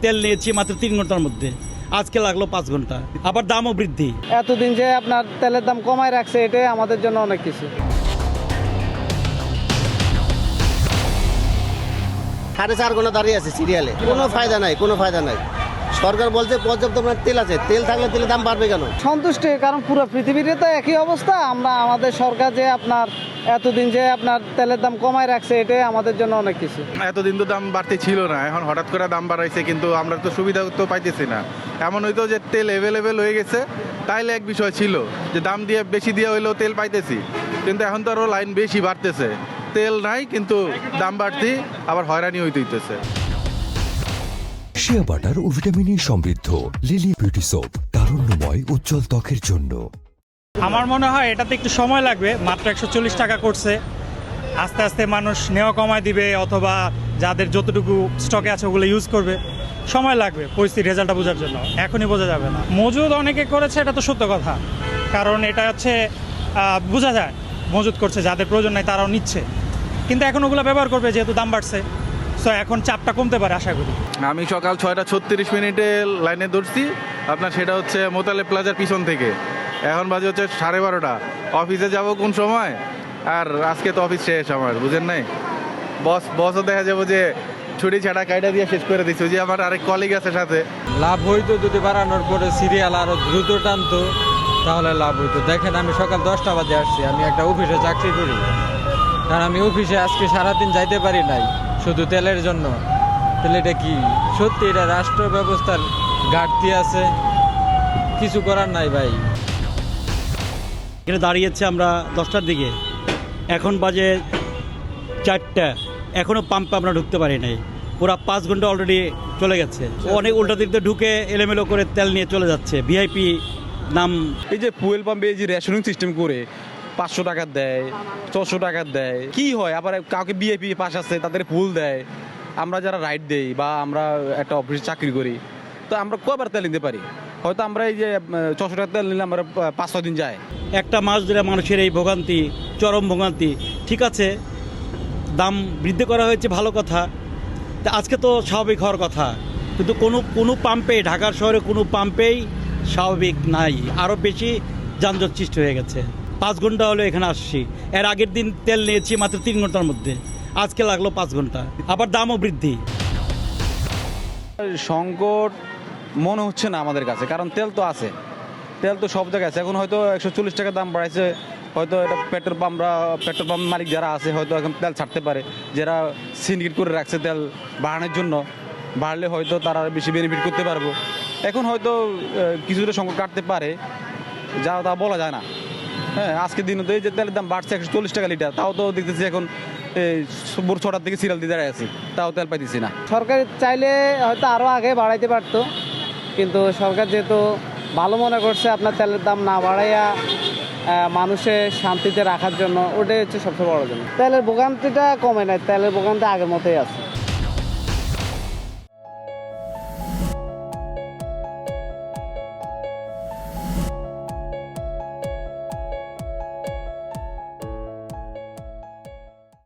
তেল নিয়েছি মাত্র 3 ঘন্টার মধ্যে, আজকে লাগলো 5 ঘন্টা, আবার দামও বৃদ্ধি। এতদিন যে আপনার তেলের দাম কমায় রাখছে, এটাই আমাদের জন্য অনেক কিছু। 4.5 ঘন্টা দাঁড়িয়ে আছে সিরিয়ালে, কোনো ফায়দা নাই। সরকার বলছে পর্যাপ্ত পরিমাণ তেল আছে, তেল থাকলে তেলের দাম বাড়বে কেন? সন্তুষ্টি, কারণ পুরো পৃথিবীতে তো একই অবস্থা। আমাদের সরকার যে আপনার এতদিন যে আপনার তেলের দাম কমায় রাখছে, এটাই আমাদের জন্য অনেক কিছু। এতদিন তো দাম বাড়তে ছিল না, এখন হঠাৎ করে দাম বাড়াইছে, কিন্তু আমরা তো সুবিধা তো পাইতেছি না। এমন হইতো যে তেল অ্যাভেলেবেল হয়ে গেছে, তাইলে এক বিষয় ছিল যে দাম দিয়ে বেশি দিয়ে হইলেও তেল পাইতেছি, কিন্তু এখন তো আরও লাইন বেশি বাড়তেছে, তেল নাই কিন্তু দাম বাড়তি, আবার হয়রানি হইতেছে। শিয়া বাটার ও ভিটামিন সমৃদ্ধ লিলি বিউটি সোপ, তারুণ্যময় উজ্জ্বল ত্বকের জন্য। আমার মনে হয় এটাতে একটু সময় লাগবে। মাত্র 140 টাকা করছে, আস্তে আস্তে মানুষ নেওয়া কমায় দিবে, অথবা যাদের যতটুকু স্টকে আছে ওগুলো ইউজ করবে। সময় লাগবে পরিস্থিতির রেজাল্টটা বোঝার জন্য, এখনই বোঝা যাবে না। মজুদ অনেকে করেছে, এটা তো সত্য কথা, কারণ এটা হচ্ছে বোঝা যায় মজুদ করছে, যাদের প্রয়োজন নাই তারাও নিচ্ছে, কিন্তু এখন ওগুলো ব্যবহার করবে যেহেতু দাম বাড়ছে। সো এখন চাপটা কমতে পারে আশা করি। আমি সকাল 6:36 লাইনে ধরছি, আপনার সেটা হচ্ছে মোতালে প্লাজার পিছন থেকে। এখন বাজে হচ্ছে 12:30। অফিসে যাব কোন সময়? আর আজকে তো অফিস শেষ আমার, বুঝেন নাই? বসও দেখা যাবো যে ছুটি ছাড়া কাইটা দিয়ে শেষ করে দিচ্ছে। যে আমার আরেক কলিগ আছে সাথে। লাভ হইতো যদি বাড়ানোর পরে সিরিয়াল আরো দ্রুত টানতো, তাহলে লাভ হইতো। দেখেন, আমি সকাল 10টা বাজে আসছি, আমি একটা অফিসে চাকরি করি, কারণ আমি অফিসে আজকে সারাদিন যাইতে পারি নাই শুধু তেলের জন্য। তাহলে এটা কি সত্যি এটা রাষ্ট্র ব্যবস্থার ঘাটতি আছে? কিছু করার নাই ভাই। এখানে দাঁড়িয়েছে আমরা 10টার দিকে, এখন বাজে 4টা, এখনও পাম্পে আমরা ঢুকতে পারি নাই। পুরা 5 ঘন্টা অলরেডি চলে গেছে। অনেক উল্টা দিক দিয়ে ঢুকে এলোমেলো করে তেল নিয়ে চলে যাচ্ছে। ভিআইপি নাম। এই যে ফুয়েল পাম্পে এই যে রেশনিং সিস্টেম করে 500 টাকা দেয়, 400 টাকা দেয়, কি হয়? আবার কাউকে বিআইপি পাস আছে তাদের ফুল দেয়। আমরা যারা রাইড দেই বা আমরা একটা অফিসে চাকরি করি, তো আমরা কয়বার তেল নিতে পারি? হয়তো আমরা এই যে 400 টাকা তেল নিলে আমরা 5-6 দিন যায়। একটা মাস ধরে মানুষের এই ভোগান্তি, চরম ভোগান্তি। ঠিক আছে, দাম বৃদ্ধি করা হয়েছে, ভালো কথা। তা আজকে তো স্বাভাবিক হওয়ার কথা, কিন্তু কোনো পাম্পে, ঢাকার শহরে কোনো পাম্পেই স্বাভাবিক নাই। আরও বেশি যানজট সৃষ্টি হয়ে গেছে। 5 ঘন্টা হলো এখানে আসছি, এর আগের দিন তেল নিয়েছি মাত্র 3 ঘন্টার মধ্যে, আজকে লাগলো 5 ঘন্টা, আবার দামও বৃদ্ধি। সংকট মনে হচ্ছে না আমাদের কাছে, কারণ তেল তো আছে, তেল তো সব জায়গায় আছে। এখন হয়তো 140 টাকা দাম বাড়াইছে, হয়তো এটা পেট্রোল পাম্প মালিক যারা আছে হয়তো এখন তেল ছাড়তে পারে, যারা সিন্ডিকেট করে রাখছে তেল বাড়ানোর জন্য, বাড়লে হয়তো তারা বেশি বেনিফিট করতে পারবো। এখন হয়তো কিছুটা সংকট কাটতে পারে, যা তা বলা যায় না। হ্যাঁ, আজকের দিনে তো এই যে তেলের দাম বাড়ছে 140 টাকা লিটার, তাও তো দেখতেছি এখন ভোর 6টার থেকে সিরিয়াল দিয়ে দাঁড়ায় আছি, তাও তেল পাইতেছি না। সরকার চাইলে হয়তো আরও আগে বাড়াইতে পারতো, কিন্তু সরকার যেহেতু ভালো মনে করছে আপনার তেলের দাম না বাড়াইয়া মানুষের শান্তিতে রাখার জন্য, ওটাই হচ্ছে সবচেয়ে বড় জন্য। তেলের ভোগান্তিটা কমে নাই, তেলের ভোগান্তি আগের মতোই আছে।